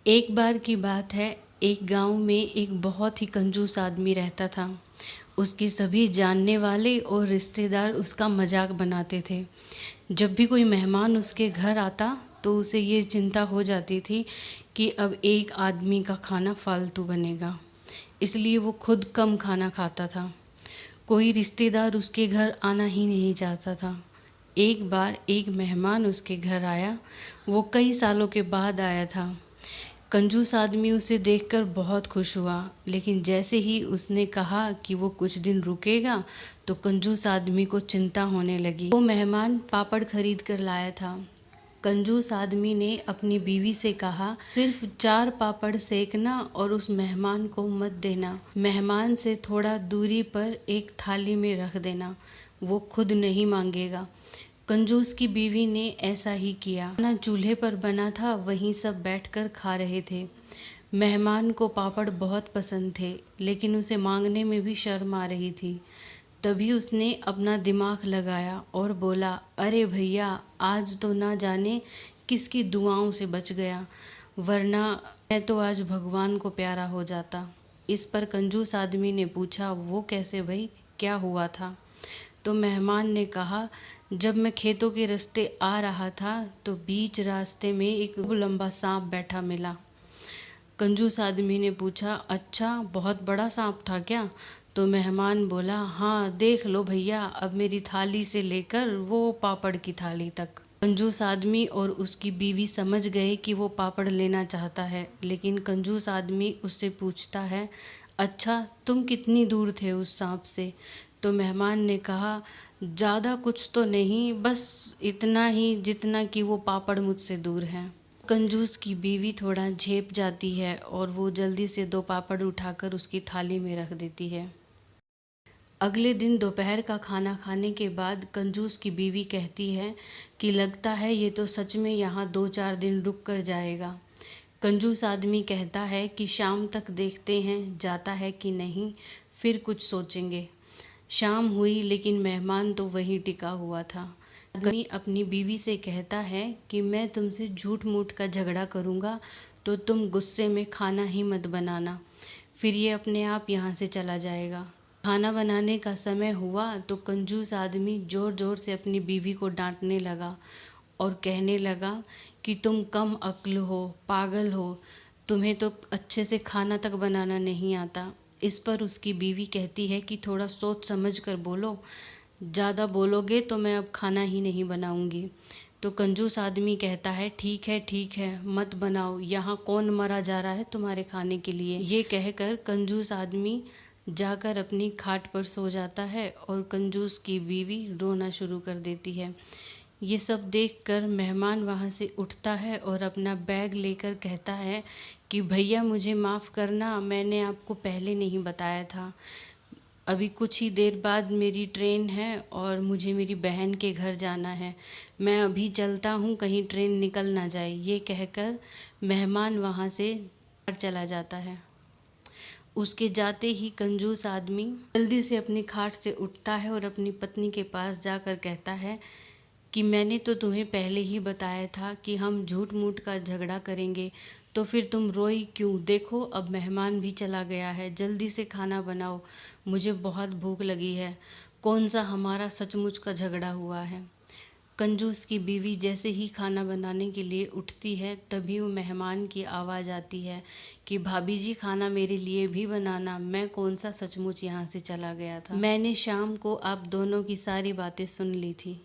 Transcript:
एक बार की बात है, एक गांव में एक बहुत ही कंजूस आदमी रहता था। उसके सभी जानने वाले और रिश्तेदार उसका मजाक बनाते थे। जब भी कोई मेहमान उसके घर आता तो उसे ये चिंता हो जाती थी कि अब एक आदमी का खाना फालतू बनेगा, इसलिए वो खुद कम खाना खाता था। कोई रिश्तेदार उसके घर आना ही नहीं चाहता था। एक बार एक मेहमान उसके घर आया। वो कई सालों के बाद आया था। कंजूस आदमी उसे देखकर बहुत खुश हुआ, लेकिन जैसे ही उसने कहा कि वो कुछ दिन रुकेगा तो कंजूस आदमी को चिंता होने लगी। वो मेहमान पापड़ खरीद कर लाया था। कंजूस आदमी ने अपनी बीवी से कहा, सिर्फ 4 पापड़ सेकना और उस मेहमान को मत देना। मेहमान से थोड़ा दूरी पर एक थाली में रख देना, वो खुद नहीं मांगेगा। कंजूस की बीवी ने ऐसा ही किया। खाना चूल्हे पर बना था, वहीं सब बैठकर खा रहे थे। मेहमान को पापड़ बहुत पसंद थे, लेकिन उसे मांगने में भी शर्म आ रही थी। तभी उसने अपना दिमाग लगाया और बोला, अरे भैया, आज तो ना जाने किसकी दुआओं से बच गया, वरना मैं तो आज भगवान को प्यारा हो जाता। इस पर कंजूस आदमी ने पूछा, वो कैसे भाई, क्या हुआ था? तो मेहमान ने कहा, जब मैं खेतों के रास्ते आ रहा था तो बीच रास्ते में एक लंबा सांप बैठा मिला। कंजूस आदमी ने पूछा, अच्छा, बहुत बड़ा सांप था क्या? तो मेहमान बोला, हाँ, देख लो भैया, अब मेरी थाली से लेकर वो पापड़ की थाली तक। कंजूस आदमी और उसकी बीवी समझ गए कि वो पापड़ लेना चाहता है, लेकिन कंजूस आदमी उससे पूछता है, अच्छा, तुम कितनी दूर थे उस सांप से? तो मेहमान ने कहा, ज़्यादा कुछ तो नहीं, बस इतना ही जितना कि वो पापड़ मुझसे दूर हैं। कंजूस की बीवी थोड़ा झेप जाती है और वो जल्दी से 2 पापड़ उठाकर उसकी थाली में रख देती है। अगले दिन दोपहर का खाना खाने के बाद कंजूस की बीवी कहती है कि लगता है ये तो सच में यहाँ 2-4 दिन रुक कर जाएगा। कंजूस आदमी कहता है कि शाम तक देखते हैं जाता है कि नहीं, फिर कुछ सोचेंगे। शाम हुई, लेकिन मेहमान तो वहीं टिका हुआ था। आदमी अपनी बीवी से कहता है कि मैं तुमसे झूठ मूठ का झगड़ा करूँगा तो तुम गुस्से में खाना ही मत बनाना, फिर ये अपने आप यहाँ से चला जाएगा। खाना बनाने का समय हुआ तो कंजूस आदमी ज़ोर ज़ोर से अपनी बीवी को डांटने लगा और कहने लगा कि तुम कम अक्ल हो, पागल हो, तुम्हें तो अच्छे से खाना तक बनाना नहीं आता। इस पर उसकी बीवी कहती है कि थोड़ा सोच समझ कर बोलो, ज़्यादा बोलोगे तो मैं अब खाना ही नहीं बनाऊंगी। तो कंजूस आदमी कहता है, ठीक है, मत बनाओ, यहाँ कौन मरा जा रहा है तुम्हारे खाने के लिए? ये कहकर कंजूस आदमी जाकर अपनी खाट पर सो जाता है और कंजूस की बीवी रोना शुरू कर देती है। ये सब देखकर मेहमान वहाँ से उठता है और अपना बैग लेकर कहता है कि भैया, मुझे माफ़ करना, मैंने आपको पहले नहीं बताया था। अभी कुछ ही देर बाद मेरी ट्रेन है और मुझे मेरी बहन के घर जाना है। मैं अभी चलता हूँ, कहीं ट्रेन निकल ना जाए। ये कहकर मेहमान वहाँ से चला जाता है। उसके जाते ही कंजूस आदमी जल्दी से अपनी खाट से उठता है और अपनी पत्नी के पास जाकर कहता है कि मैंने तो तुम्हें पहले ही बताया था कि हम झूठ मूठ का झगड़ा करेंगे, तो फिर तुम रोई क्यों? देखो, अब मेहमान भी चला गया है, जल्दी से खाना बनाओ, मुझे बहुत भूख लगी है। कौन सा हमारा सचमुच का झगड़ा हुआ है? कंजूस की बीवी जैसे ही खाना बनाने के लिए उठती है, तभी वो मेहमान की आवाज़ आती है कि भाभी जी, खाना मेरे लिए भी बनाना, मैं कौन सा सचमुच यहाँ से चला गया था। मैंने शाम को आप दोनों की सारी बातें सुन ली थी।